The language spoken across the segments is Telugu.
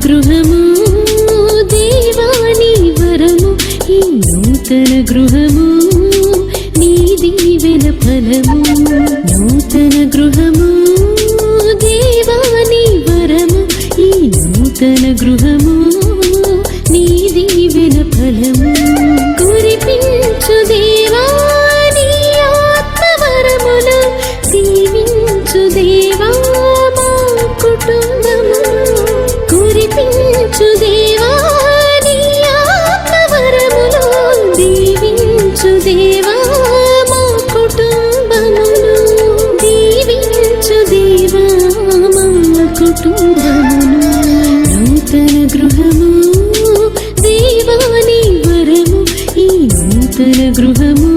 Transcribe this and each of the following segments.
గృహము దేవాని వరము ఈ నూతన గృహము నీ దీవెన ఫలము నూతన గృహము దేవాని వరము ఈ నూతన గృహము నీ దీవెన ఫలము కురిపించు దేవా నీ ఆత్మవరములు దీవించు దేవా మా కుటుంబము కురిపించు దేవా నీ ఆత్మవరములు దీవించు దేవా మా కుటుంబమును దీవించు దేవా మా కుటుంబమును నూతన గృహము దేవాని వరము ఈ నూతన గృహము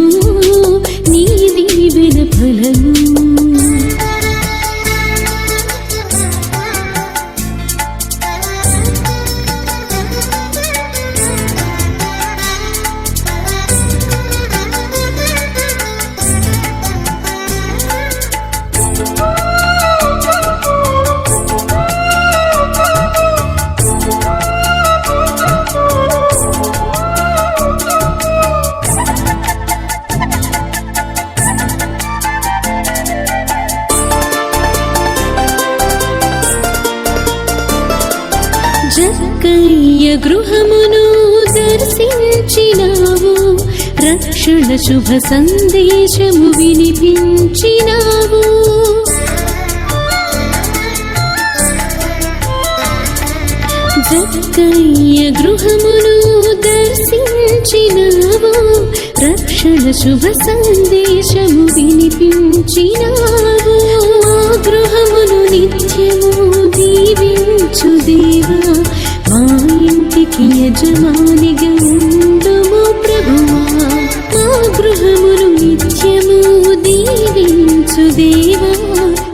నీ దీవెన ఫలము జక్కయ్య గృహమును దర్శించినావు రక్షణ శుభ సందేశము వినిపించినావు జక్కయ్య గృహమును దర్శించినావు రక్షణ శుభ సందేశము వినిపించినావు మా గృహమును నిత్యము దీవించు దేవా మా ఇంటికి యజమానిగా ఉండుము ప్రభువా మా గృహమును నిత్యము దీవించు దేవా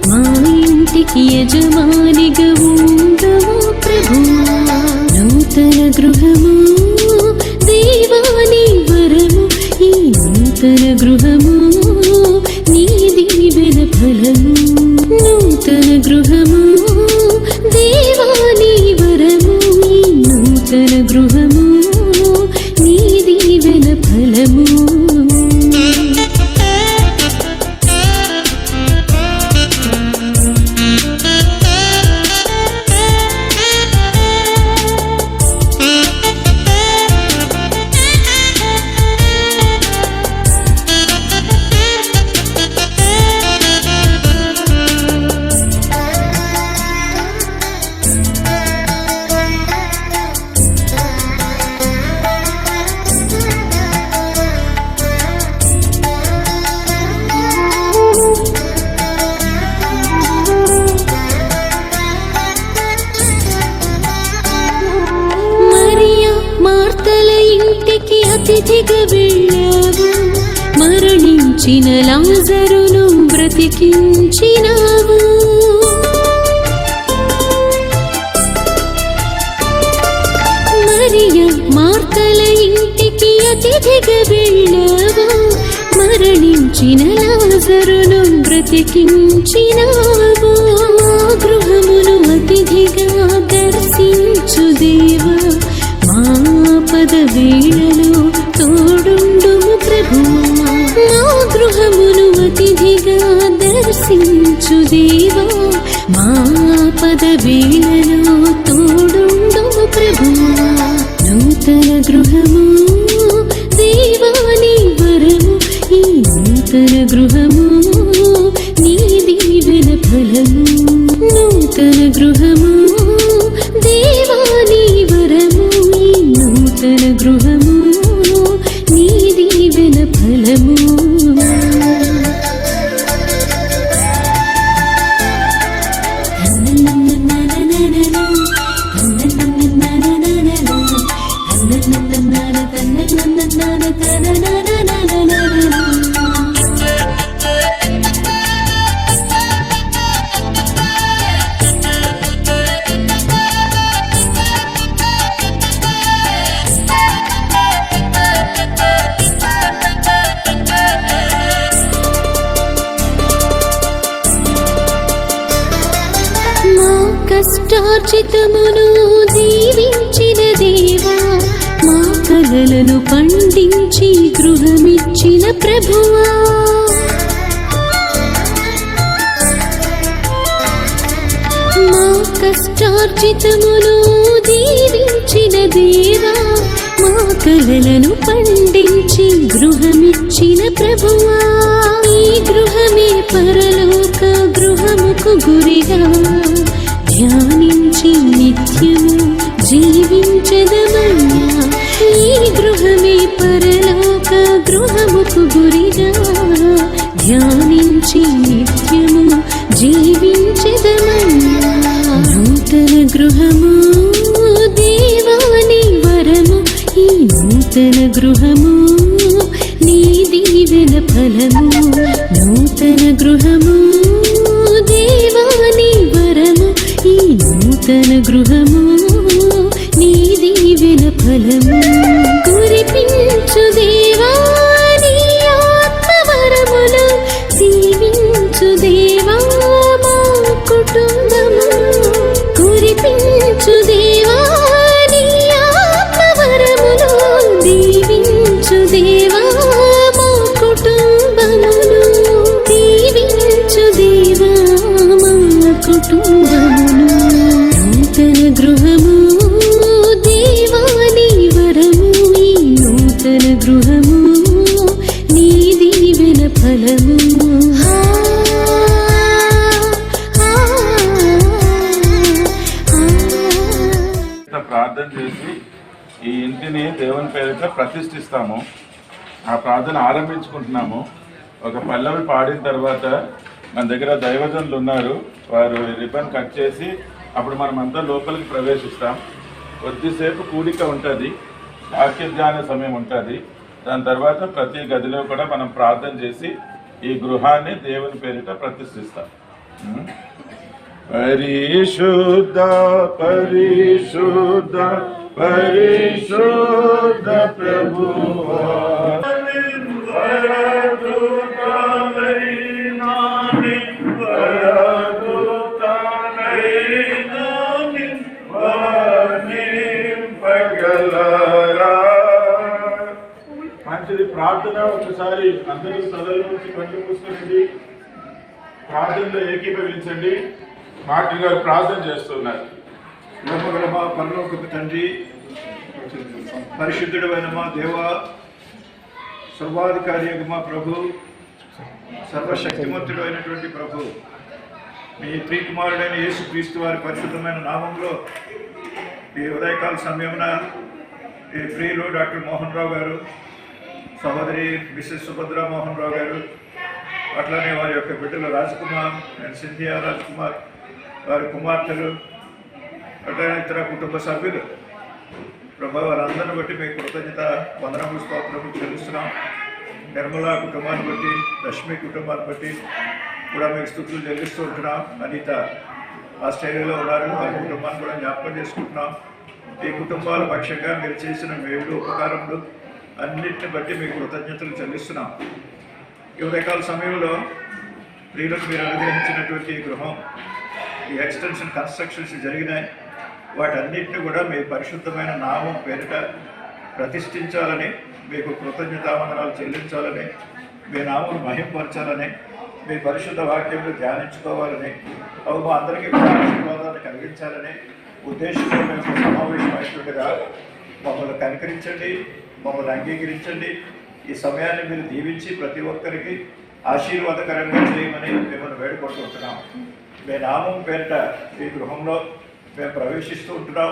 మా ఇంటికి యజమానిగా ఉండుము ప్రభువా నూతన గృహము దేవాని వరము ఈ నూతన గృహము నీ దీవెన ఫలము నూతన గృహము దేవాని వరము ఈ నూతన గృహము నీ దీవెన ఫలము మార్తల ఇంటికి అతిథిగా వెళ్ళావు మరణించిన లాజరును బ్రతికించినావు మరియ మార్తల ఇంటికి అతిథిగా వెళ్ళావు మరణించిన లాజరును బ్రతికించినావు మా గృహమును అతిథిగా దర్శించు దేవా ఆపద వేళలో తోడుండుము ప్రభువా మా గృహమును అతిథిగా దర్శించు దేవా మా ఆపద వేళలో తోడుండుము ప్రభువా నూతన గృహము దేవాని వరము ఈ నూతన గృహము నీ దీవెన ఫలము నూతన గృహము దేవాని వరము నూతన గృహము నీ దీవెన ఫలము కష్టార్జితమును దీవించిన దేవా, మా కలలను పండించి గృహమిచ్చిన ప్రభువా, మా కష్టార్జితమును దీవించిన దేవా, మా కలలను పండించి గృహమిచ్చిన ప్రభువా, ఈ గృహమే పరలోక గృహముకు గురిగా ధ్యానించి నిత్యము జీవించదమయ్యా, ఈ గృహమే పరలోక గృహముకు గురిగా ధ్యానించి నిత్యము జీవించదమయ్యా. నూతన గృహము దేవాని వరము, ఈ నూతన గృహము నీ దీవెన ఫలము, నూతన గృహము దేవాని వరము, ఈ నూతన గృహము నీ దీవెన ఫలము. కురిపించు దేవా నీ ఆత్మవరములు, దీవించు దేవా మా కుటుంబమును, కురిపించు దేవా నీ ఆత్మవరములు, దీవించు దేవా మా కుటుంబమును, దీవించు దేవా మా కుటుంబమును. నూతన గృహము దేవాని వరము, ఈ నూతన గృహము నీ దీవెన ఫలము. ప్రార్థన చేసి ఈ ఇంటిని దేవుని పేరిట ప్రతిష్ఠిస్తాము. ఆ ప్రార్థన ఆరంభించుకుంటున్నాము. ఒక పల్లవి పాడిన తర్వాత మన దగ్గర దైవజనులు ఉన్నారు, వారు రిబన్ కట్ చేసి అప్పుడు మనం అంతా లోపలికి ప్రవేశిస్తాం. కొద్దిసేపు కూడిక ఉంటుంది, వాక్య ధ్యాన సమయం ఉంటుంది. దాని తర్వాత ప్రతి గదిలో కూడా మనం ప్రార్థన చేసి ఈ గృహాన్ని దేవుని పేరిట ప్రతిష్ఠిస్తాం. పరిశుద్ధ పరిశుద్ధ పరిశుద్ధ ప్రభువా, మంచిది. ప్రార్థన ఒకసారి అందరూ సదల నుంచి కళ్ళు మూసుకోండి, ప్రార్థనలో ఏకీభవించండి. మార్టిన్ గారు ప్రార్థన చేస్తున్నారు. నమ్మగల మా పరలోకపు తండ్రి, పరిశుద్ధుడైన మా దేవ, సర్వాధికారి మా ప్రభు, సర్వశక్తిమంతుడు అయినటువంటి ప్రభు, మీ ప్రియకుమారుడైన యేసుక్రీస్తు వారి పరిశుద్ధమైన నామంలో ఈ ఉదయకాల సమయమున ఈ ప్రియులు డాక్టర్ మోహన్ రావు గారు, సహోదరి మిసెస్ సుభద్రా మోహన్ రావు గారు, అట్లానే వారి యొక్క బిడ్డలు రాజ్కుమార్ అండ్ సింధియా రాజ్కుమార్, వారి కుమార్తెలు, అట్లానే ఇతర కుటుంబ సభ్యులు, ప్రభు వారందరిని బట్టి మీకు కృతజ్ఞత వందనములు స్తోత్రములు చెల్లిస్తున్నాం. నిర్మలా కుటుంబాన్ని బట్టి, లక్ష్మి కుటుంబాన్ని బట్టి కూడా మీకు స్తుతులు చెల్లిస్తూ ఉంటున్నాం. అనిత ఆస్ట్రేలియాలో ఉన్నారు, వారి కుటుంబాన్ని కూడా జ్ఞాపకం చేసుకుంటున్నాం. ఈ కుటుంబాల పక్షంగా మీరు చేసిన మేలు ఉపకారములు అన్నింటిని బట్టి మీకు కృతజ్ఞతలు చెల్లిస్తున్నాం. ఈ ఉదయకాల సమయంలో స్త్రీలకు మీరు అనుగ్రహించినటువంటి ఈ గృహం, ఈ ఎక్స్టెన్షన్ కన్స్ట్రక్షన్స్ జరిగినాయి, వాటన్నిటిని కూడా మీ పరిశుద్ధమైన నామం పేరిట ప్రతిష్ఠించాలని, మీకు కృతజ్ఞతావందనాలు చెల్లించాలని, మీ నామం మహింపరచాలని, మీ పరిశుద్ధ వాక్యంలో ధ్యానించుకోవాలని, అవి మా అందరికీ కూడా ఆశీర్వాదాన్ని కలిగించాలని ఉద్దేశంతో మేము సమావేశమైనట్టుగా మమ్మల్ని కనికరించండి, మమ్మల్ని అంగీకరించండి. ఈ సమయాన్ని మీరు దీవించి ప్రతి ఒక్కరికి ఆశీర్వాదకరంగా చేయమని మిమ్మల్ని వేడుకుంటున్నాం. మీ నామం పేరిట ఈ గృహంలో మేము ప్రవేశిస్తూ ఉంటున్నాం.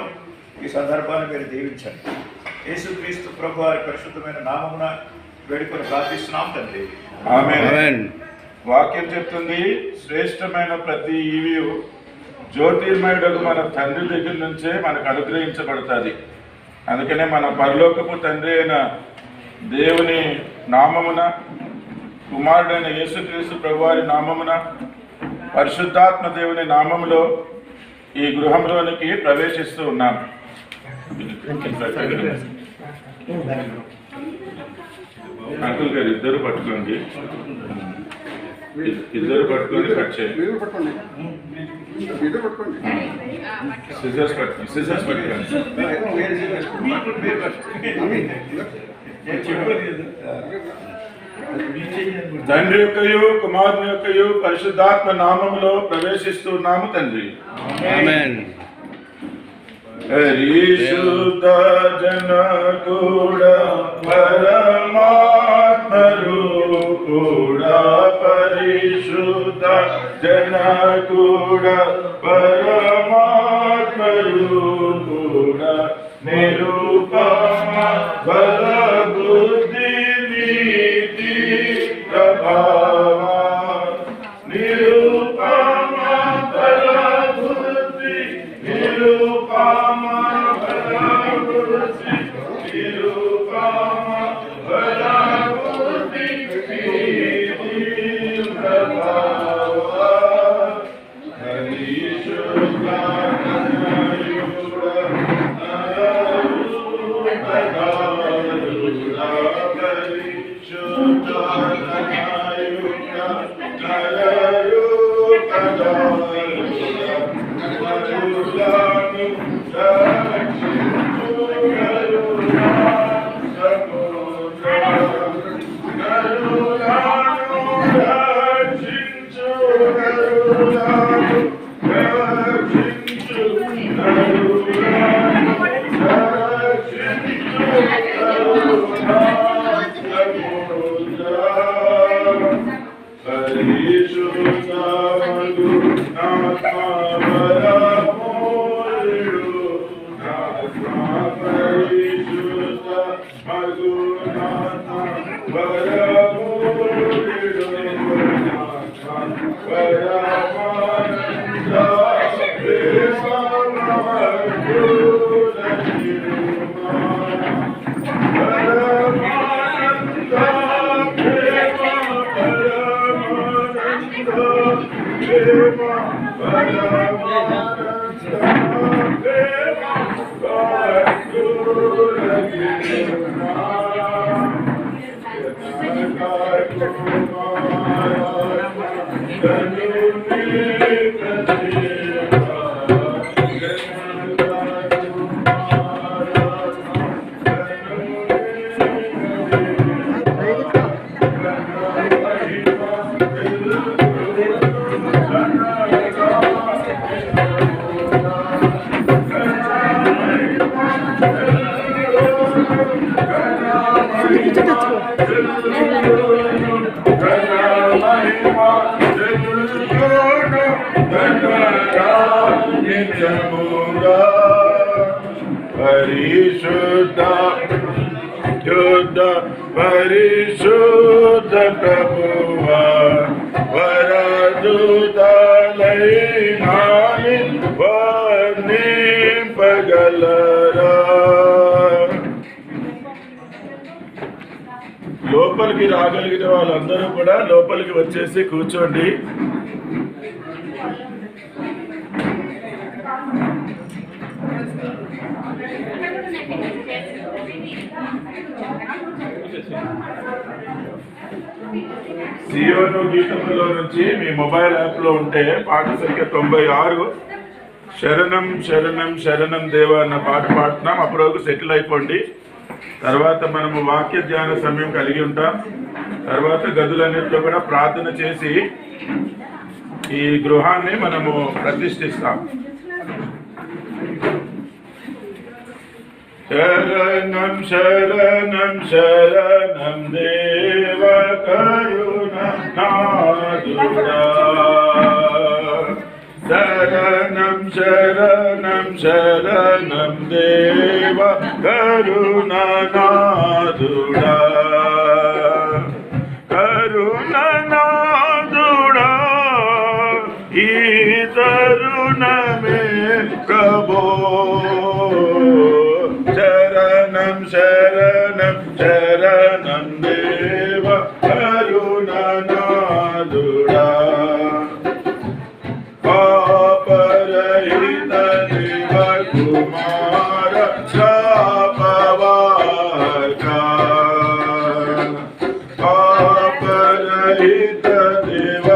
ఈ సందర్భాన్ని మీరు దీవించండి. యేసుక్రీస్తు ప్రభు వారి పరిశుద్ధమైన నామమున వేడుకొని ప్రార్థిస్తున్నాం తండ్రి, ఆమేన్. వాక్యం చెప్తుంది, శ్రేష్టమైన ప్రతి ఈవియు జ్యోతిర్మయుడు మన తండ్రి దగ్గర నుంచే మనకు అనుగ్రహించబడుతుంది. అందుకనే మన పరలోకపు తండ్రి అయిన దేవుని నామమున, కుమారుడైన యేసుక్రీస్తు ప్రభువారి నామమున, పరిశుద్ధాత్మ దేవుని నామములో ఈ గృహంలోనికి ప్రవేశిస్తూ ఉన్నాం. అంకుల్ గారు ఇద్దరు పట్టుకోండి. ఇద్దరు పట్టుకొని కట్ చేయండి. మీరు పట్టుకోండి, మీరు పట్టుకోండి. సిజర్స్ పట్టుకోండి, సిజర్స్ పట్టుకోండి. తండ్రి యొక్కయు కుమారుని యొక్కయు పరిశుద్ధాత్మ నామములో ప్రవేశిస్తున్నాము తండ్రి. ఆమేన్. పరిశుద్ధ జన కూడా పరమాత్మ రూపుడా, పరిశుద్ధ జన కూడా పరమాత్మ రూపుడా, నిరూపమ బల బుద్ధి నీతి ప్రభావ, నిరూపమ బల బుద్ధి, నిరూపమ బల బుద్ధి, నిరూపమ బల బుద్ధి నీతి ప్రభావ, పరిశుద్ధ పరిశుద్ధ యుద్ధ పరిశుద్ధ ప్రభువా, వరదూతలైనాని వర్ణింపగలరా. లోపలికి రాగలిగిన వాళ్ళందరూ కూడా లోపలికి వచ్చేసి కూర్చోండి. సియోను గీతములో నుంచి మీ మొబైల్ యాప్ లో ఉంటే పాట సంఖ్య 96 శరణం శరణం శరణం దేవ అన్న పాట పాడుతున్నాం. అప్పుడు సెటిల్ అయిపోండి. తర్వాత మనము వాక్య ధ్యాన సమయం కలిగి ఉంటాం. తర్వాత గదులన్నింటిలో కూడా ప్రార్థన చేసి ఈ గృహాన్ని మనము ప్రతిష్ఠిస్తాం. శరణం శరణం శరణం దేవ కరుణానాదుడా, శరణం శరణం శరణం దేవ కరుణానాదుడా, కరుణానాదుడా ఈ తరుణమే ప్రభో. శరణం శరణం శరణం దేవ కరుణానాదుడా, పాపరహిత దేవ కుమార శాపవాహక, పాపరహిత దేవ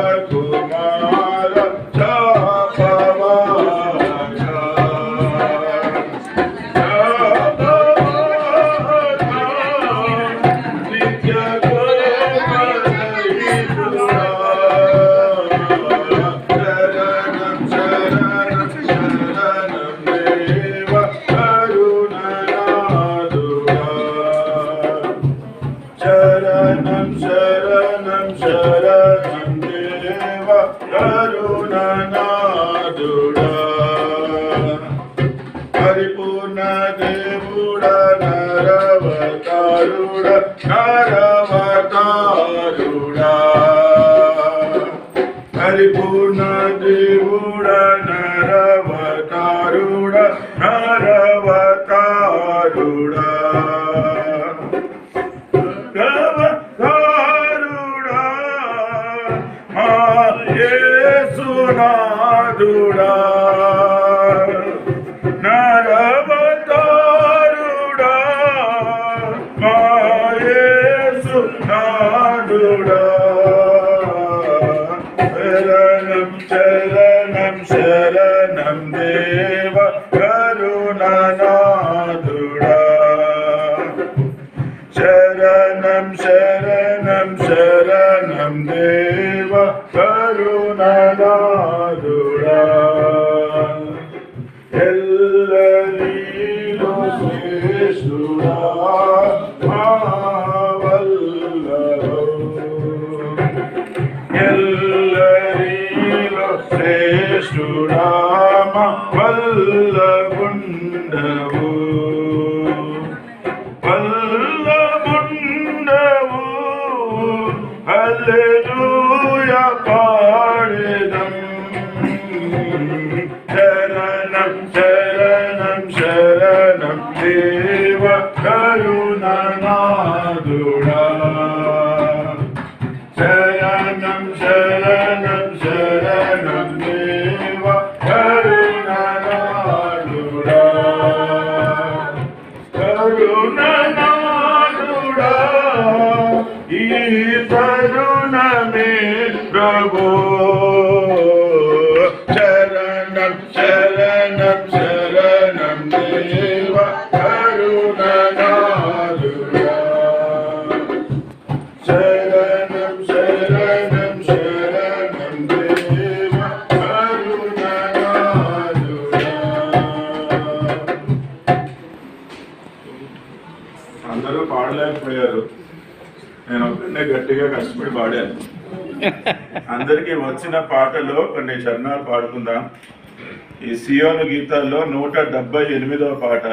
నారవతారుడా అవతారుడా మా యేసునాథుడా నారవతారుడా మా యేసునాథుడా శరణం శరణం శరణం దేవ కరుణనాథుడా శరణం శరణం శరణం దేవ కరుణనాథుడా ఎల్లరిలో శ్రేష్ఠుడా మా వల్లభో ఎల్లరిలో శ్రేష్ఠుడా మా వల్లభుండవు వల్లభుండవు హల్లెలూయా పాడెదం శరణం శరణం శరణం దేవ కరుణనాథుడా శరణం శరణం శరణం దేవ కరుణనాథుడా కరుణనాథుడా ఈ తరుణమే ప్రభు శరణం శరణం శరణం దేవ కరుణనాథుడా శరణం శరణం శరణం దేవ కరుణనాథుడా. అందరూ పాడలేకపోయారు, నేను ఒక్కనే గట్టిగా కష్టపడి పాడాను. అందరికీ వచ్చిన పాటలో కొన్ని చరణాలు పాడుకుందాం. ఈ సియోను గీతాల్లో 178వ పాట.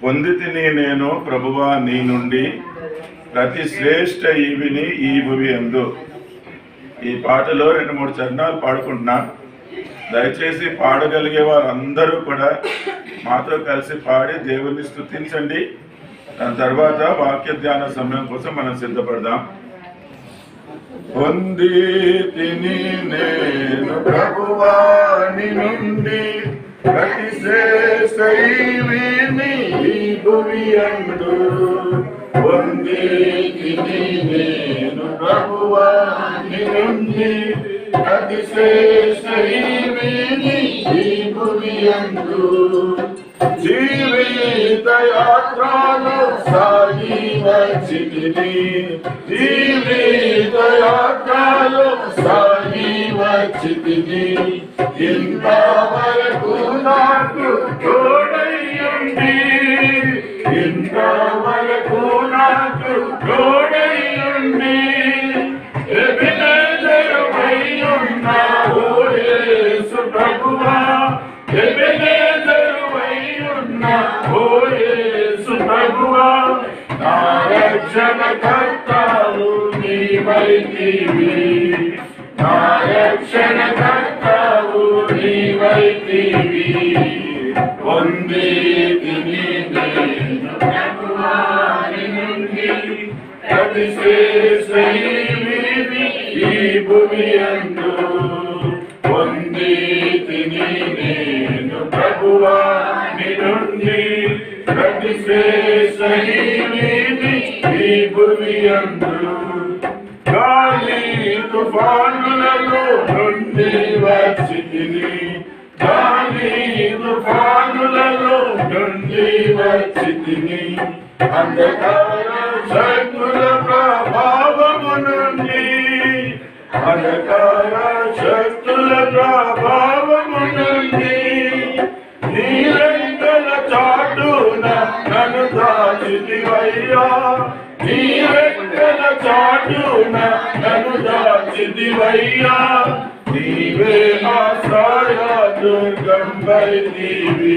పొందితిని నేను ప్రభువా నీ నుండి ప్రతి శ్రేష్ఠ ఈవిని ఈ భువి యందు. ఈ పాటలో 2-3 చరణాలు పాడుకుంటున్నా. దయచేసి పాడగలిగే వారందరూ కూడా మాతో కలిసి పాడి దేవుని స్తుతించండి. దాని తర్వాత వాక్య ధ్యాన సమయం కోసం మనం సిద్ధపడదాం. పొందితిని నేను ప్రభువాని నుండి ప్రతి శ్రేష్ఠ ఈవిని ఈ భువి యందు. పొందితిని నేను ప్రభువాని నుండి ప్రతి శ్రేష్ఠ ఈవిని ఈ భువి యందు. జీవిత యాత్రలో సాగి వచ్చితిని, జీవిత యాత్రలో సాగి వచ్చితిని. ఇంతవరకు నాకు తోడయ్యుండి, ఇంతవరకు నాకు తోడయ్యుండి. ఎబెనెజరువైయున్నావు యేసు ప్రభువా, ఎబెనెజరువైయున్నావు యేసు ప్రభువా. నా రక్షణకర్తవు నీవైతివి, నా రక్షణకర్తవు నీవైతివి. పొందితిని నేను ప్రభువాని నుండి ప్రతి శ్రేష్ఠ ఈవిని ఈ భువి యందు. పొందితిని నేను ప్రభువాని నుండి ప్రతి శ్రేష్ఠ ఈవిని ఈ భువి యందు. గాలి తుఫానులలో నుండి వచ్చితిని, గాలి తుఫానులలో నుండి వచ్చితిని. అంధకార శక్తుల ప్రభావము నుండి, అంధకార శక్తుల ప్రభావము నుండి. నీ రెక్కల చాటున నన్ను దాచితివయ్యా, నీ రెక్కల చాటున నన్ను దాచితివయ్యా. నీవే ఆశ్రయ దుర్గంబైతివి,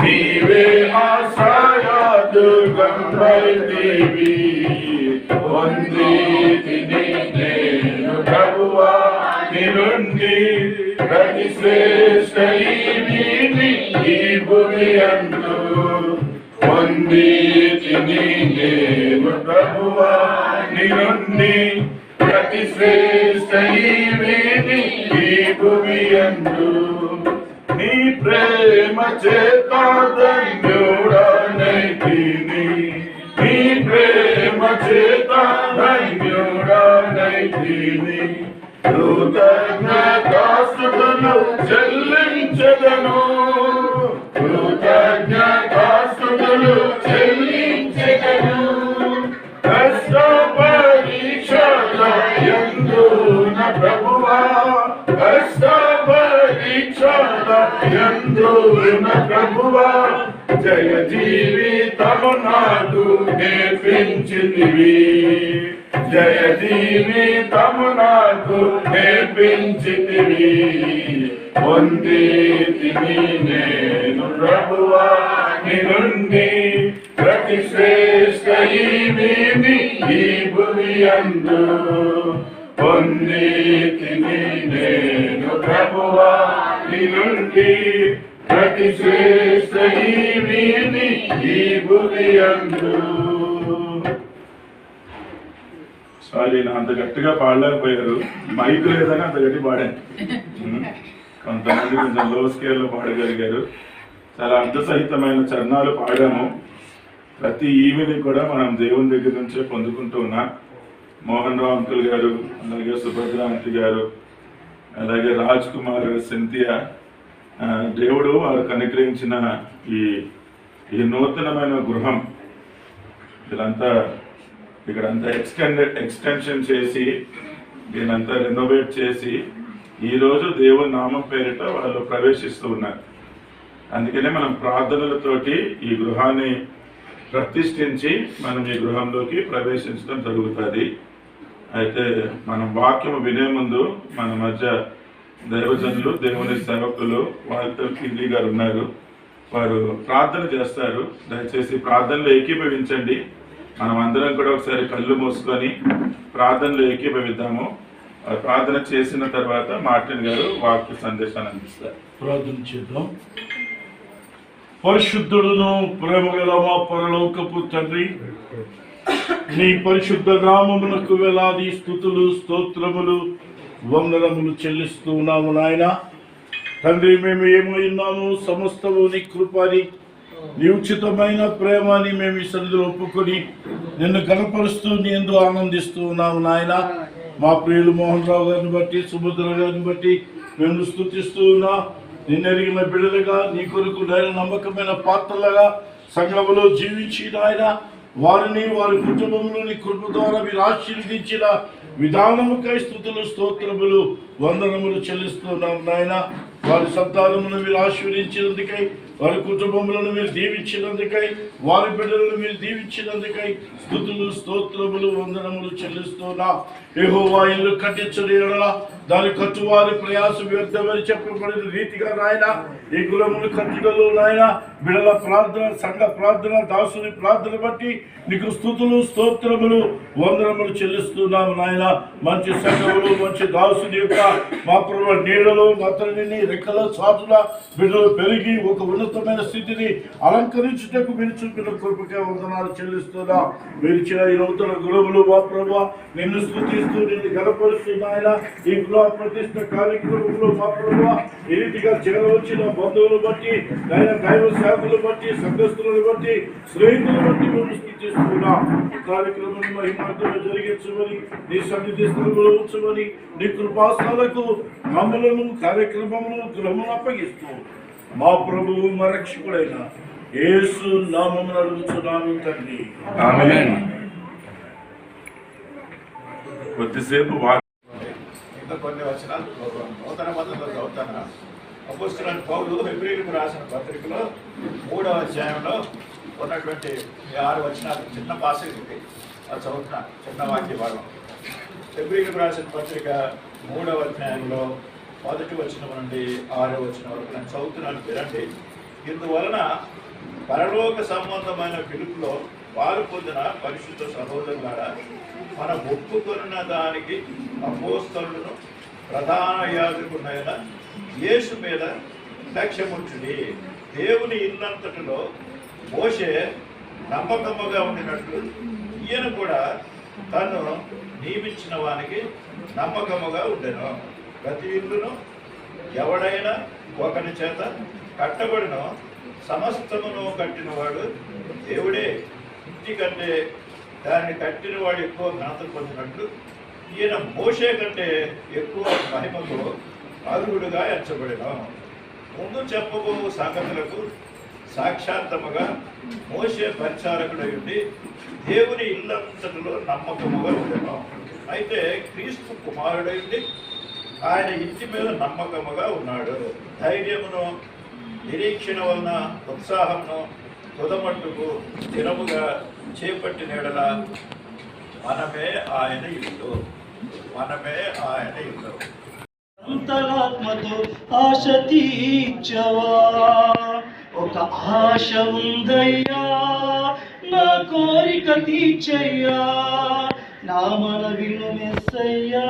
నీవే ఆశ్రయ దుర్గంబైతివి. పొందితిని నేను ప్రభువాని నుండి ప్రతి శ్రేష్ఠ ఈవిని ఈ భూమియందు పొందితిని నేను ప్రభువా నీ నుండి ప్రతి శ్రేష్ఠ ఈవేని ఈ భూమియందు నీ ప్రేమ చేత ధన్యుడనైతిని నీ ప్రేమ చేత ధన్యుడనైతిని కృతజ్ఞతాస్తుతులు చెల్లించెదను కృతజ్ఞతాస్తుతులు చెల్లించెదను కష్ట పరీక్షల యందు నా ప్రభువా కష్ట పరీక్షల యందు నా ప్రభువా జయ జీవితము నాకు నేర్పించితివి జయ జీవితము నాకు నేర్పించితివి పొందితిని నేను ప్రభువా నీ నుండి ప్రతి శ్రేష్ఠ ఈవిని ఈ భూమియందు పొందితిని నేను ప్రభువా నీ నుండి ప్రతి శ్రేష్ఠ ఈవిని ఈ భూమియందు. సారీ నా అంత గట్టిగా పాడలేకపోయారు, మైక్ లేదని అంత గట్టి పాడాను. కొంతమంది కొంచెం లో స్కేల్లో పాడగలిగారు. చాలా అర్థసహితమైన చరణాలు పాడాము. ప్రతి ఈవిని కూడా మనం దేవుని దగ్గర నుంచే పొందుకుంటూ ఉన్నాం. మోహన్ రావు అంకుల్ గారు, అలాగే సుభద్ర ఆంటీ గారు, అలాగే రాజ్ కుమార్, సింథియా, దేవుడు వారు కనుగ్రహించిన ఈ నూతనమైన గృహం ఇక్కడంతా ఎక్స్టెన్షన్ చేసి దీనంతా రెనోవేట్ చేసి ఈరోజు దేవుని నామం పేరిట వాళ్ళు ప్రవేశిస్తూ ఉన్నారు. అందుకనే మనం ప్రార్థనలతోటి ఈ గృహాన్ని ప్రతిష్ఠించి మనం ఈ గృహంలోకి ప్రవేశించడం జరుగుతుంది. అయితే మనం వాక్యం వినే ముందు మన మధ్య దైవజనులు, దేవుని సేవకులు, వాళ్ళతో కింది గారు ఉన్నారు. వారు ప్రార్థన చేస్తారు. దయచేసి ప్రార్థనలో ఏకీభవించండి. మనం అందరం కూడా ఒకసారి కళ్ళు మూసుకొని ప్రార్థనలో ఏకీభవిద్దాము. ప్రార్థన చేసిన తర్వాత మార్టిన్ గారు వాక్య సందేశాన్ని అందిస్తారు. ప్రార్థన చేద్దాం. పరిశుద్ధుడును ప్రేమగల మా పరలోకపు తండ్రి, నీ పరిశుద్ధ నామమునకు వేలాది స్తుతులు, స్తోత్రములు, వందనములు చెల్లిస్తూ ఉన్నాము నాయన. తండ్రి, మేము ఏమైనాము సమస్తము నీ కృపని, నీ ఉచితమైన ప్రేమని మేము ఈ సన్నిధిలో ఒప్పుకొని నిన్ను గణపరుస్తూ నీ యందు ఆనందిస్తూ ఉన్నాము నాయన. మా ప్రియులు మోహన్ రావు గారిని బట్టి, సుభద్ర గారిని బట్టి మేము స్తుతిస్తూ ఉన్నా. నిన్నెరిగిన బిడ్డలుగా నీ కొరకు నమ్మకమైన పాత్రలుగా సంఘములో జీవించి నాయన వారిని, వారి కుటుంబములు నీ కృప ద్వారా మీరు ఆశీర్వదించిన విధానముకై స్తుతులు, స్తోత్రములు, వందనములు చెల్లిస్తున్నాం నాయన. వారి సంతానమును మీరు ఆశీర్వదించినందుకై, వారి కుటుంబములను మీరు దీవించినందుకై, వారి బిడ్డలను మీరు దీవించినందుకై స్తుతులు, స్తోత్రములు, వందనములు చెల్లిస్తున్నాం. యెహోవా ఇల్లు కట్టించని యెడల దాని కట్టువారి ప్రయాసం వ్యర్థమని చెప్పబడిన రీతిగా నాయన ఈ గృహములు కట్టడలో నాయన బిడ్డల ప్రార్థన, సంఘ ప్రార్థన, దాసుని ప్రార్థన బట్టి నీకు స్తుతులు, స్తోత్రములు, వందనములు చెల్లిస్తున్నాము నాయన. మంచి సంఘములు, మంచి దాసుని యొక్క మా ప్రభువు నీడలో అతనిని రెక్కల చాటుల బిడ్డలు పెరిగి ఒక ఉన్నతమైన స్థితిని అలంకరించుటకు మీరు చూపిన కృపకే వందనాలు చెల్లిస్తున్నా. మీరు ఇచ్చిన ఈ నూతన గృహములు మా ప్రభువు నిన్ను స్తుతిస్తూ నిన్ను గణపరుస్తున్నాయన. ఈ గృహ ప్రతిష్ఠ కార్యక్రమంలో మా ప్రభువు ఈ రీతిగా చేరవచ్చిన బంధువులు బట్టి, దైవ సేవకులు బట్టి, సంఘస్థులను బట్టి, స్నేహితులను బట్టి మేము స్తుతిస్తున్నాం. ఈ కార్యక్రమం మహిమార్థంగా జరిగించమని, నీ సన్నిధి స్థలంలో ఉంచమని, నీ కృపాసనాలకు మమ్మలను, కార్యక్రమములను, గృహమును అప్పగిస్తూ మా ప్రభువు మా రక్షకుడైన యేసు నామమున అడుగుచున్నాము తండ్రి, ఆమేన్. కొద్దిసేపు ఇంకా కొన్ని వచనాలు నూతన మతంలో చదువుతాను. అపోస్తలుడైన పౌలు హెబ్రీయులకు రాసిన పత్రికలో 3వ అధ్యాయంలో ఉన్నటువంటి 6 వచనాలు చిన్న పాసేజ్ ఉంది, అది చదువుతున్నా. చిన్న వాక్య భాగం. హెబ్రీయులకు రాసిన పత్రిక 3వ అధ్యాయంలో 1వ వచనం నుండి 6వ వచనం వరకు నేను చదువుతున్నాను, వినండి. ఇందువలన పరలోక సంబంధమైన పిలుపులో వారు పొందిన పరిశుద్ధ సహోదరులారా, మన ఒప్పుకొన్న దానికి అపోస్తలులను ప్రధాన యాజకుడైన యేసు మీద లక్ష్యముంచుడి. దేవుని ఇల్లంతటిలో మోషే నమ్మకముగా ఉండినట్లు ఈయన కూడా తను నియమించిన వానికి నమ్మకముగా ఉండెను. ప్రతి ఇల్లును ఎవడైనా ఒకని చేత కట్టబడిన సమస్తమును కట్టినవాడు దేవుడే. ఇంటి కంటే దాన్ని కట్టినవాడు ఎక్కువ ఘనత పొందినట్లు ఈయన మోషే కంటే ఎక్కువ మహిమకు అర్హుడుగా ఎంచబడిన. ముందు చెప్పబో సంగతులకు సాక్షాత్తముగా మోషే పరిచారకుడై ఉండి దేవుని ఇల్లంతటిలో నమ్మకముగా ఉండెను. అయితే క్రీస్తు కుమారుడై ఉండి ఆయన ఇంటి మీద నమ్మకముగా ఉన్నాడు. ధైర్యమును నిరీక్షణ వలన ఉత్సాహమును తుదమట్టుకు స్థిరముగా చేపట్టిన యెడల మనమే ఆయన ఇల్లు. అంతరాత్మతో ఆశ తీర్చవా, ఒక ఆశ ఉందయ్యా, నా కోరిక తీర్చయ్యా, నా మనవిను మెస్సయ్యా,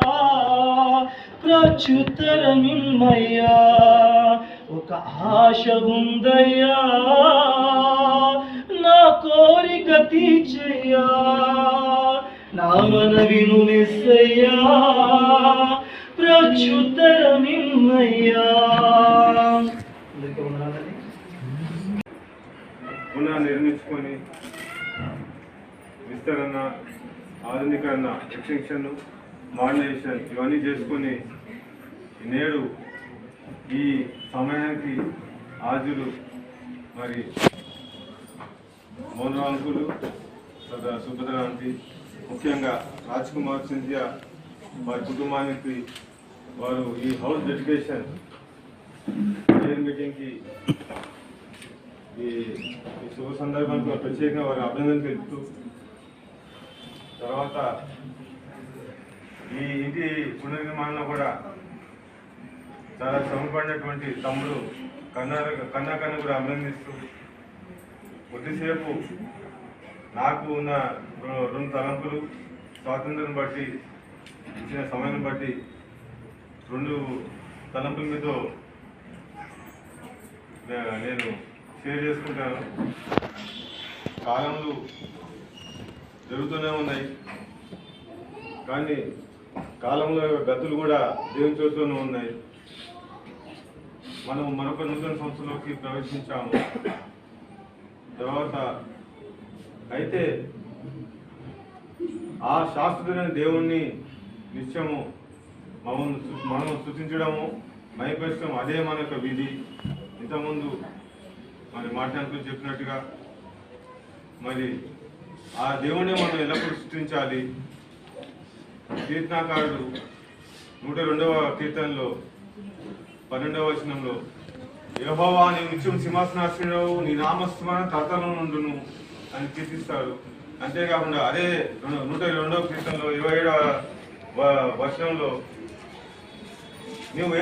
ప్రత్యుత్తరమిమ్మయ్యా. ఒక ఆశ ఉందయ్యా, నా కోరిక తీర్చయ్యా, నా మనవిను మెస్సయ్యా, ప్రత్యుత్తరమిమ్మయ్యా. పునః నిర్మించుకొని విస్తరణ, ఆధునీకరణ, ఎక్స్టెన్షన్, మోడర్నైజేషన్ ఇవన్నీ చేసుకొని నేడు ఈ సమయానికి ఆజులు మరి మోహన్ అంకులు, సుభద్ర ఆంటీ, ముఖ్యంగా రాజ్ కుమార్ సింధియా వారి కుటుంబానికి వారు ఈ హౌస్ డెడికేషన్ మీటింగ్కి ఈ శుభ సందర్భంలో ప్రత్యేకంగా వారి అభినందన తెలుపుతూ, తర్వాత ఈ ఇంటి పునర్నిర్మాణంలో కూడా చాలా శ్రమపడినటువంటి తమ్ముడు కన్నా కూడా అభినందిస్తూ, కొద్దిసేపు నాకు ఉన్న 2 తలంపులు స్వాతంత్రం బట్టి ఇచ్చిన సమయం బట్టి 2 తలంపుల మీద నేను షేర్ చేసుకుంటాను. కాలంలో జరుగుతూనే ఉన్నాయి, కానీ కాలంలో గతులు కూడా దేవుని చేతుల్లోనే ఉన్నాయి. మనం మరొక నూతన సంవత్సరంలోకి ప్రవేశించాము. తర్వాత అయితే ఆ శాస్త్రుడైన దేవుణ్ణి నిత్యము మనం స్తుతించడము, మైపరచడం అదే మన యొక్క విధి. ఇంతకుముందు మరి మాట్లాడుతూ చెప్పినట్టుగా మరి ఆ దేవుణ్ణి మనం ఎల్లప్పుడూ స్తుతించాలి. కీర్తనాకారుడు 102వ కీర్తనలో 12వ వచనంలో, యెహోవా నీ నిత్యం సింహాసనాసీనుడవు, నీ నామస్మరణ తరతరముల నుండును అని కీర్తిస్తాడు. అంతేకాకుండా అదే 102వ కీర్తనలో 27వ వచనంలో, నువ్వు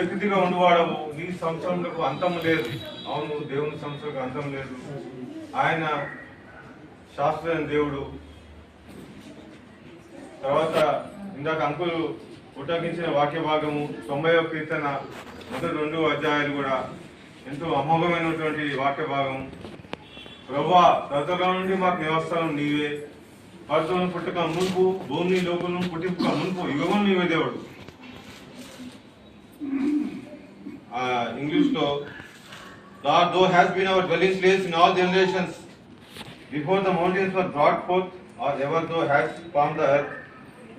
ఏకృతిగా ఉండివాడవు, నీ సంవత్సరములకు అంతం లేదు. అవును, దేవుని సంవత్సరాలకు అంతం లేదు. ఆయన శాస్త్రైన దేవుడు. తర్వాత ఇందాక అంకులు ఉటంకించిన వాక్య భాగము 90వ కీర్తన మొదటి 2 అధ్యాయాలు కూడా ఎంతో అమోఘమైనటువంటి వాక్య భాగం. ప్రభువా, తరతరాల నుండి మాకు నివాసాలు నీవే, పరతోను పుట్టక మునుపు, భూమిని లోపలను పుట్టింపుక మునుపు యుగములు నీవే దేవుడు. ఇంగ్లీష్లో, Lord, thou hast been our dwelling place in all generations. Before the mountains were brought forth, or ever thou hast formed the earth,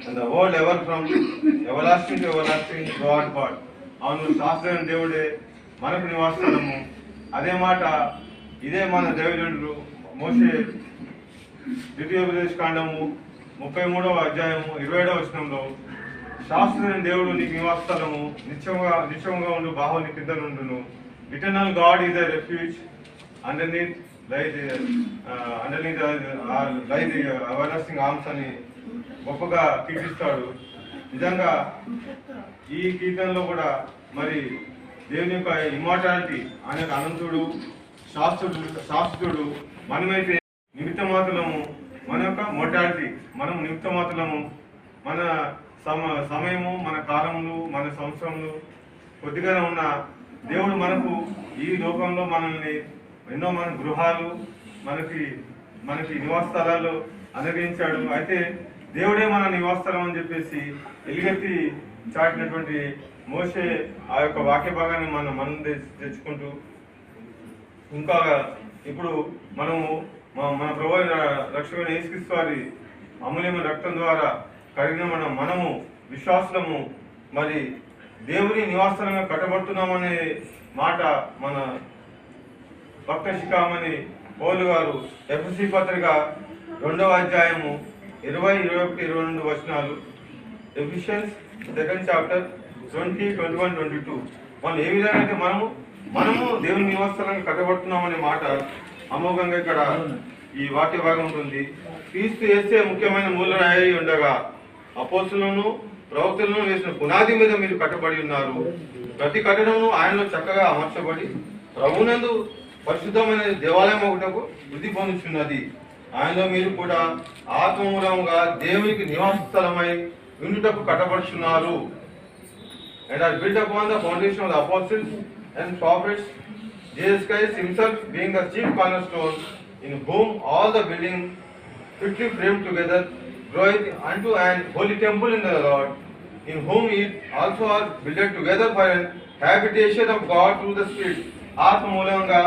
and the world ever from everlasting to everlasting, God. అవును, శాస్త్రైన దేవుడే మనకు నివాసము. అదే మాట, ఇదే మన దైవజనుడు మోషే ద్వితీయోపదేశ కాండము 33వ అధ్యాయము 27వ వచనంలో, శాస్త్రైన దేవుడు నీకు నివాసము, నిత్యముగా ఉండు బాహుని కింద నుండును. Eternal God is a refuge underneath the everlasting arms అని గొప్పగా కీర్తిస్తాడు. నిజంగా ఈ కీర్తనలో కూడా మరి దేవుని యొక్క ఇమ్మార్టాలిటీ, ఆయన అనంతుడు, శాస్త్రుడు, మనమైతే నిమిత్త మాత్రము. మన యొక్క మోర్టాలిటీ, మనం నిమిత్త మాత్రము. మన సమయము, మన కాలములు, మన సంవత్సరములు కొద్దిగానే ఉన్న దేవుడు మనకు ఈ లోకంలో మనల్ని ఎన్నో మన గృహాలు మనకి నివాస స్థలాలు అనుగ్రహించాడు. అయితే దేవుడే మన నివాస స్థలం అని చెప్పేసి ఎలుగెత్తి చాటినటువంటి మోషే ఆ యొక్క వాక్య భాగాన్ని మనం తెచ్చుకుంటూ ఇంకా ఇప్పుడు మనము మన ప్రభు రక్షకుడైన యేసుక్రీస్తు వారి అమూల్యమైన రక్తం ద్వారా కలిగిన మనము విశ్వాసులము మరి దేవుని నివాసంగా కట్టబడుతున్నామనే మాట మన భక్త శిఖామణి పౌలు గారు ఎఫెసీ పత్రిక 2వ అధ్యాయము 20, 21, 22 వచనాలు, ఎఫిషియన్స్ 2nd చాప్టర్ 20, 21, 22 మనం ఏ విధంగా అయితే మనము దేవుని నివాసంగా కట్టబడుతున్నామనే మాట అమోఘంగా ఇక్కడ ఈ వాక్య భాగం ఉంటుంది. క్రీస్తు యేసే ముఖ్యమైన మూలరాయి ఉండగా అపోస్తులను ప్రవక్తలను వేసిన పునాది మీద మీరు కట్టబడి ఉన్నారు. ప్రతి కట్టడమును ఆయనలో చక్కగా అమర్చబడి ప్రభునందు పరిశుద్ధమైన దేవాలయం ఒకటకు వృద్ధి పొందుతున్నది. ఆయనలో మీరు కూడా ఆత్మమూలముగా దేవునికి నివాస స్థలమై ఉండుటకు కట్టబడుతున్నారు. And are built upon the foundation of the apostles and prophets, Jesus Christ himself being the chief cornerstone, in whom all the building fitly framed together groweth unto an holy temple in the Lord, in whom it also are builded together for an habitation of God through the Spirit. ఆత్మ మూలంగా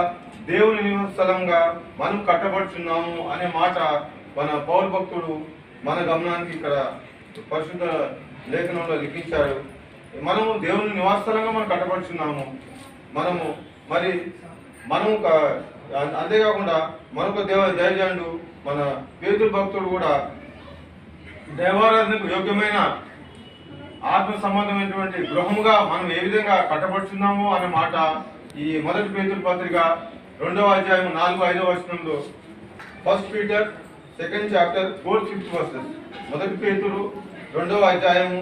దేవుని నివాస స్థలంగా మనం కట్టబడుతున్నాము అనే మాట మన పౌరు భక్తుడు మన గమనానికి ఇక్కడ పరిశుద్ధ లేఖనంలో లిఖించాడు. మనము దేవుని నివాస స్థలంగా మనం కట్టబడుతున్నాము. మనము అంతేకాకుండా మరొక దైవజనుడు మన పేతురు భక్తుడు కూడా దేవారాధనకు యోగ్యమైన ఆత్మ సంబంధమైనటువంటి గృహముగా మనం ఏ విధంగా కట్టబడుతున్నామో అనే మాట ఈ మొదటి పేతురు పత్రిక 2వ అధ్యాయం 4, 5 వచనంలో, 1 పీటర్ 2nd చాప్టర్ 4, 5 వర్సెస్, మొదటి పేతురు 2వ అధ్యాయము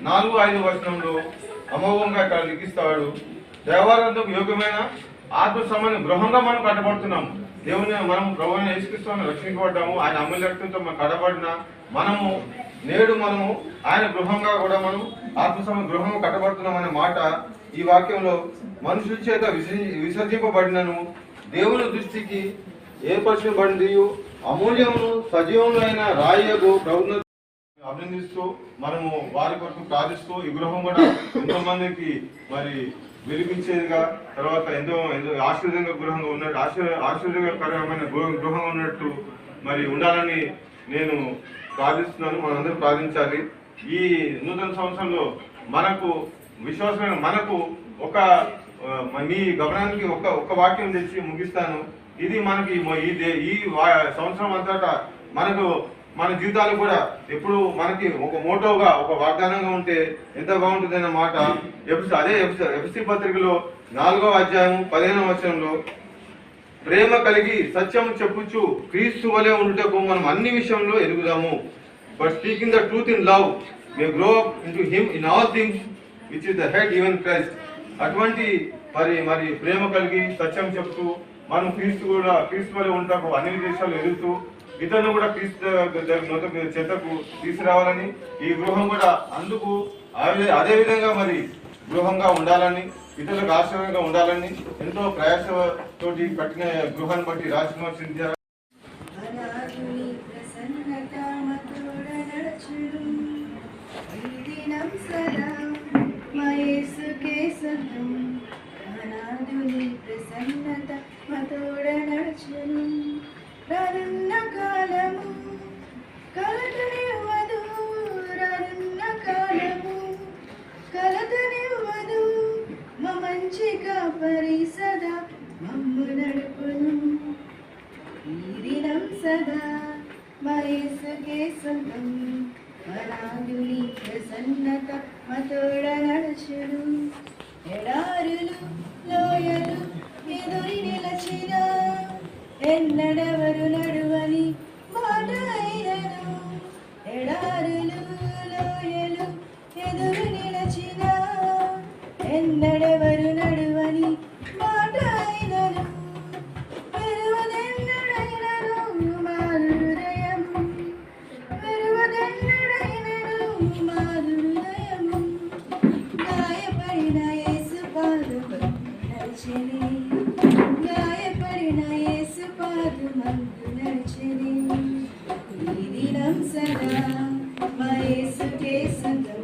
4, 5 వచనంలో అమోఘంగా ఇక్కడ లిఖిస్తాడు. దేవారాధనకు యోగ్యమైన ఆత్మ సంబంధ గృహంగా మనం కట్టబడుతున్నాము. దేవుని మనం ప్రభువుని యేసుక్రీస్తుని రక్షించబడ్డాము. ఆయన అమూల్య రక్తంతో మనం కట్టబడిన నేడు మనము ఆయన గృహంగా కూడా మనం ఆత్మ సంబంధ గృహంగా కట్టబడుతున్నాం అనే మాట ఈ వాక్యంలో మనుషుల చేత విసర్జింపబడినను దేవుని దృష్టికి ఏర్పరచబడింది అమూల్యమును సజీవములైన రాయగు ప్రభువును అభినందిస్తూ మనము వారి కొరకు ప్రార్థిస్తూ ఈ గృహం కూడా ఎంతో మందికి మరి వెలిగించేదిగా, తర్వాత ఎంతో ఆశ్చర్యంగా గృహంగా ఉన్నట్టు ఆశ్చర్యకరమైన గృహంగా ఉన్నట్టు మరి ఉండాలని నేను ప్రార్థిస్తున్నాను. మనందరూ ప్రార్థించాలి. ఈ నూతన సంవత్సరంలో మనకు విశ్వాసమైన మనకు మీ గమనానికి ఒక వాక్యం తెచ్చి ముగిస్తాను. ఇది మనకి ఈ సంవత్సరం అంతటా మనకు మన జీవితాలు కూడా ఎప్పుడు మనకి ఒక మోటోగా ఒక వాగ్దానంగా ఉంటే ఎంత బాగుంటుంది అన్న మాట ఎఫెసీ పత్రికలో 4వ అధ్యాయం 15వ వచనంలో, ప్రేమ కలిగి సత్యం చెప్పుచు క్రీస్తు వలె ఉండుటకు మనం అన్ని విషయంలో ఎదుగుదాము. But speaking the truth in love may grow up into him in all things which is the head even Christ. అటువంటి మరి ప్రేమ కలిగి సత్యం చెప్తూ మనం క్రీస్తు వలె ఉంటాకు అన్ని దేశాలు ఎదుగుతూ ఇతరులు కూడా క్రీస్తు చెత్తకు తీసుకురావాలని, ఈ గృహం కూడా అందుకు అదే విధంగా మరి గృహంగా ఉండాలని, ఇతరులకు ఆశ్రయంగా ఉండాలని ఎంతో ప్రయాసతోటి కట్టిన గృహాన్ని బట్టి రాజకుమార్ సింధ్యా రానున్న కాలము కలతనివ్వదు, రానున్న కాలము కలతనివ్వదు, మా మంచి కాపరి సదా మమ్ము నడుపును. ఈ దినం సదా మా యేసుకే సొంతం, అనాథుని ప్రసన్నత మా తోడ నడుచును. ఎడారులు లోయలు ఎదురి నిలచిన ఎన్నడెవరు నడువని మాట అయినను, ఎడారులు లోయలు ఎదురు నిలచిన ఎన్నడెవరు నడువని మాట అయినను, వెరువదెన్నడైనను మా హృదయము, వెరువదెన్నడైనను మా హృదయము, గాయపడిన యేసు పాదము నడిచెని గాయపడిన యేసు పాదమందు నడిచెని ఈ దినం సదా మా యేసుకే సొంతం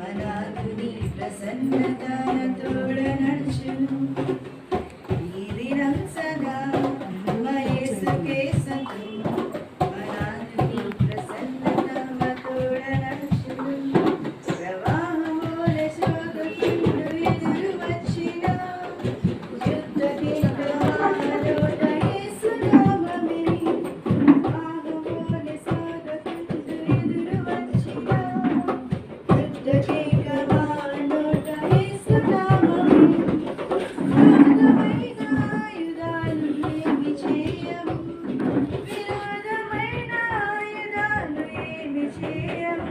మనాదుని ప్రసన్నత తోడ నడుచును ఈ దినం సదా మా యేసుకే సొంతం మనాదుని ప్రసన్నత తోడ నడుచును ప్రవాహముల శోధకుడు ఎదురు వచ్చిన యుద్ధ కేకమాలోట యేసు నామమే ప్రవాహముల శోధకుడు ఎదురు వచ్చిన యుద్ధ కేకమాలోట యేసు నామమే విరోధమైన ఆయుధాలు ఏమి చేయము విరోధమైన ఆయుధాలు ఏమి చేయము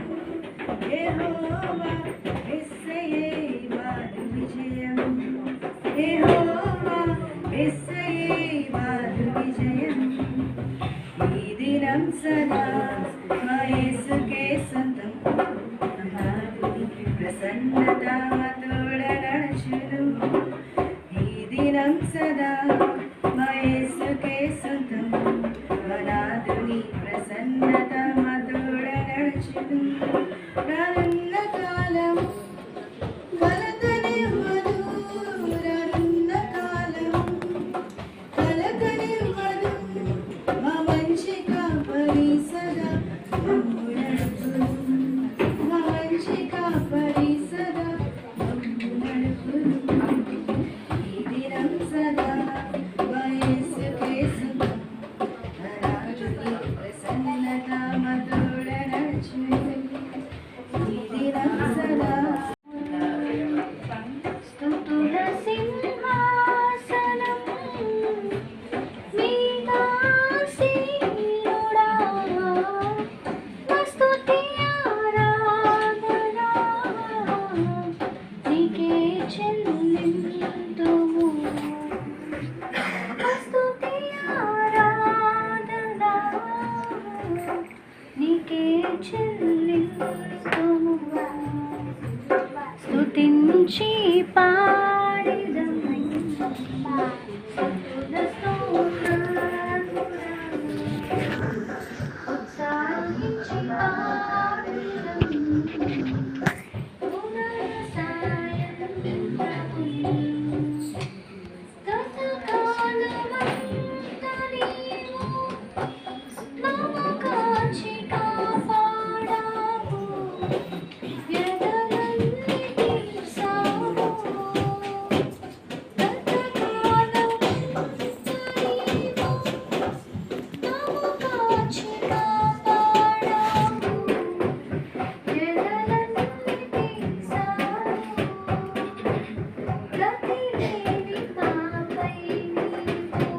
యెహోవా యేసయ్యే వారి విజయం యెహోవా యేసయ్యే వారి విజయం ఈ దినం సదా మా యేసుకే సొంతం మహాదుని ప్రసన్నత తోడ నడుచును ఈ దినం సదా మా యేసుకే సొంతం మనాదుని ప్రసన్నత తోడ నడుచును రానున్న కాలము కలతనివ్వదు రానున్న కాలము కలతనివ్వదు మా మంచి కాపరి సదా మమ్ము నడుపును మా మంచి కాపరి సదా మమ్ము నడుపును ఈ దినం సదా మా యేసుకే సొంతం మనాదుని ప్రసన్నత తోడ నడుచును ఈ దినం సదా స్తుతుల సింహాసనం మీదాసీనుడా స్తుతి ఆరాధన నీకే చెల్లింతుము స్తుతి ఆరాధన నీకే చెల్లింతుము స్తుతించి పాడిదము స్తుతుల స్తోత్రములు ఉత్సాహించి పాడిదము ఉదయ సాయంత్రములు గతకాలమంతా నీవు నన్ను కాచి కాపాడావు ఎదలన్నీ తీర్చావు గతకాలమంతా నీవు నన్ను కాచి కాపాడావు ఎదలన్నీ తీర్చావు గతిలేని నాపై నీవు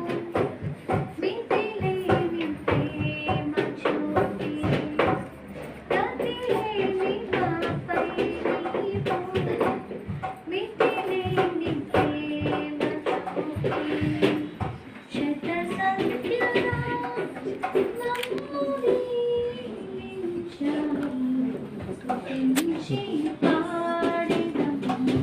మితిలేని ప్రేమ చూపి గతిలేని నాపై నీవు మితిలేని ప్రేమ చూపి శత సంఖ్యలో నన్ను దీవించావు స్తుతించి పాడిదము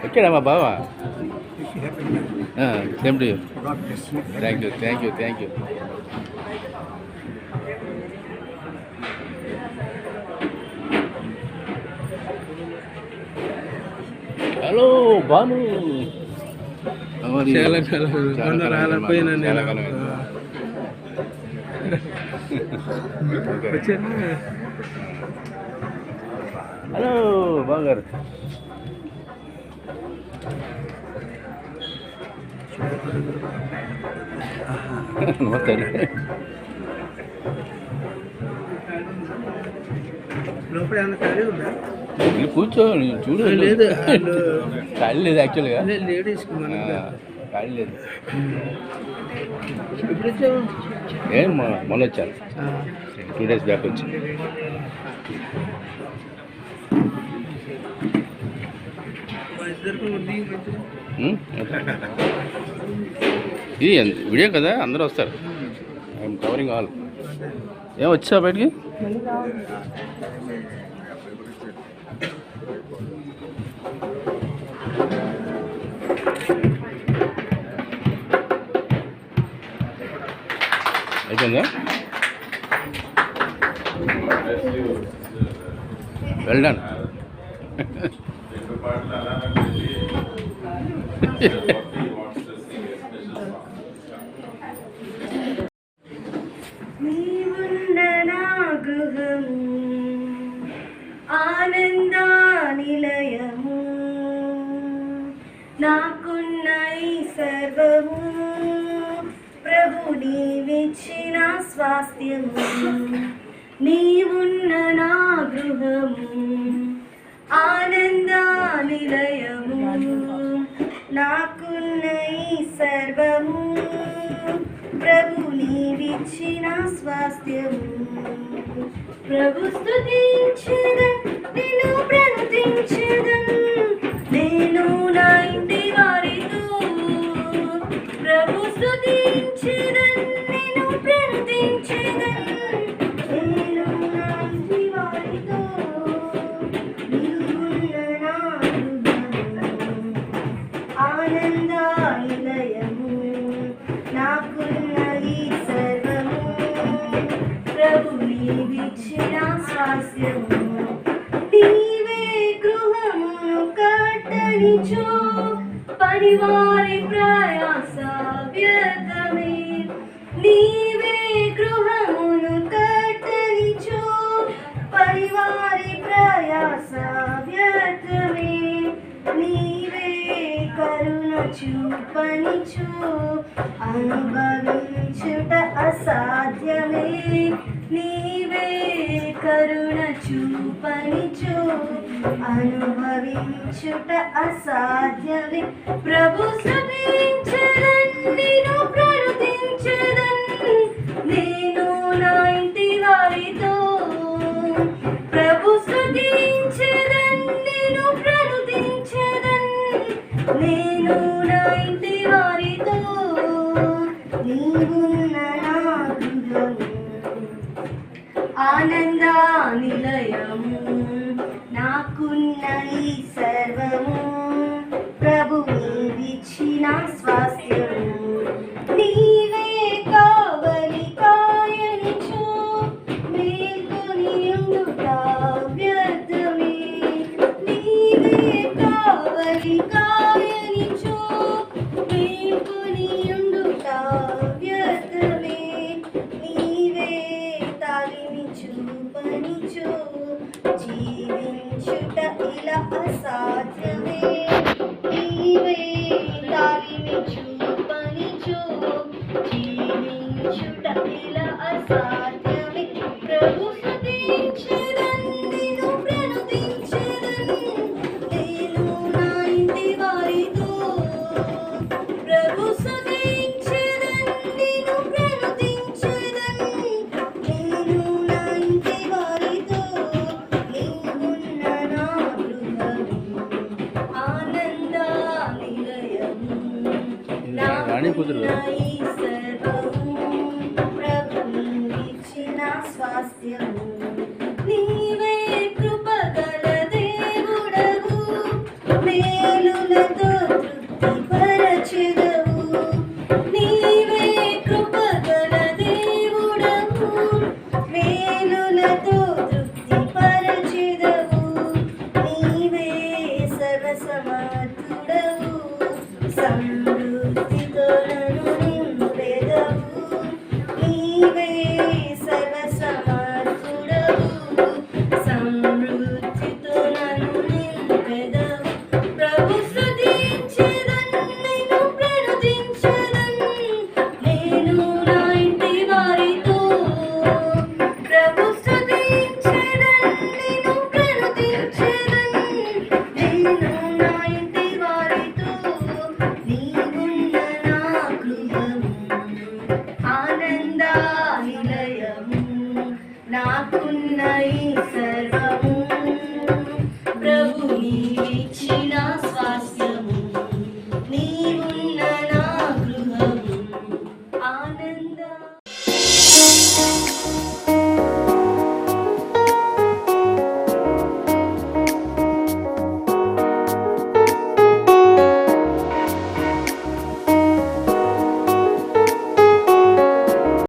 వచ్చాడా మా బావ same to you thank you thank you thank you hello Bhanu చాలా కాలం రాలేకపోయినా నేను వచ్చాను హలో బాగారు నమస్తే లోపల ఏమైనా ఖాళీ ఉందా? నువ్వు కూర్చో నువ్వు చూడు లేదు ఖాళీ లేదు యాక్చువల్గా లేడీస్కి మనం ఖాళీ లేదు ఎప్పుడు వచ్చావు? ఏం మొన్న వచ్చాను 2 days బ్యాక్ వచ్చి ఇద్దరికి ఇది వీడియో కదా అందరూ వస్తారు ఐఎమ్ కవరింగ్ ఆల్ ఏం వచ్చా బయటికి అయిపోయిందా వెల్ డన్ నీవున్న నా గృహము ఆనందా నిలయము నాకున్న ఈ సర్వము ప్రభు నీవిచ్చిన స్వాస్థ్యము నీవున్న నా గృహము ఆనందా నిలయము నాకున్న ఈ సర్వము ప్రభు నీవిచ్చిన స్వాస్థ్యము ప్రభు స్తుతించెదన్ నిన్ను ప్రణుతించెదన్ నేను నా ఇంటి వారితో ప్రభు స్తుతించెదన్ నిన్ను ప్రణుతించెదన్ నేను నా ఇంటి వారితో నీవున్న నా గృహము ఆనందా నిలయము నాకున్న ఈ సర్వము ప్రభు నీవిచ్చిన స్వాస్థ్యము నీవే గృహమును కట్టనిచో పనివారి ప్రయాస వ్యర్థమే నీవే గృహమును కట్టనిచో పనివారి ప్రయాస వ్యర్థమే నీవే కరుణ చూపనిచు అనుభవించుట అసాధ్యమే నీవే కరుణ చూపనిచు అనుభవించుట అసాధ్యమే ప్రభు స్తుతించెదన్ నిన్ను ప్రణుతించెదన్ నేను నా ఇంటి వారితో ప్రభు స్తుతించెదన్ నిన్ను ప్రణుతించెదన్ నేను నా ఇంటి వారితో నీవున్న నా గృహము ఆనందా నిలయము నాకున్న ఈ సర్వము ప్రభు నీవిచ్చిన స్వాస్థ్యము నీవే కావలి కాయనిచో మేల్కొనియుండుట వ్యర్థమే నీవే కావలి కాయనిచో మేల్కొనియుండుట వ్యర్థమే నీవే తాలిమిచు పనిచో జీవించుట ఇలా అసాధ్యమే నీవే తాలిమిచు పనిచో జీవించుట ఇలా అసాధ్యమే ప్రభు స్తుతించెదన్ నిన్ను ప్రణుతించెదన్ నేను నా ఇంటి వారితో ప్రభు స్తుతించెదన్ నిన్ను ప్రణుతించెదన్ నేను నా ఇంటి వారితో నీవున్న నా గృహము ఆనందా నిలయము రాణి కూతురు నాకున్న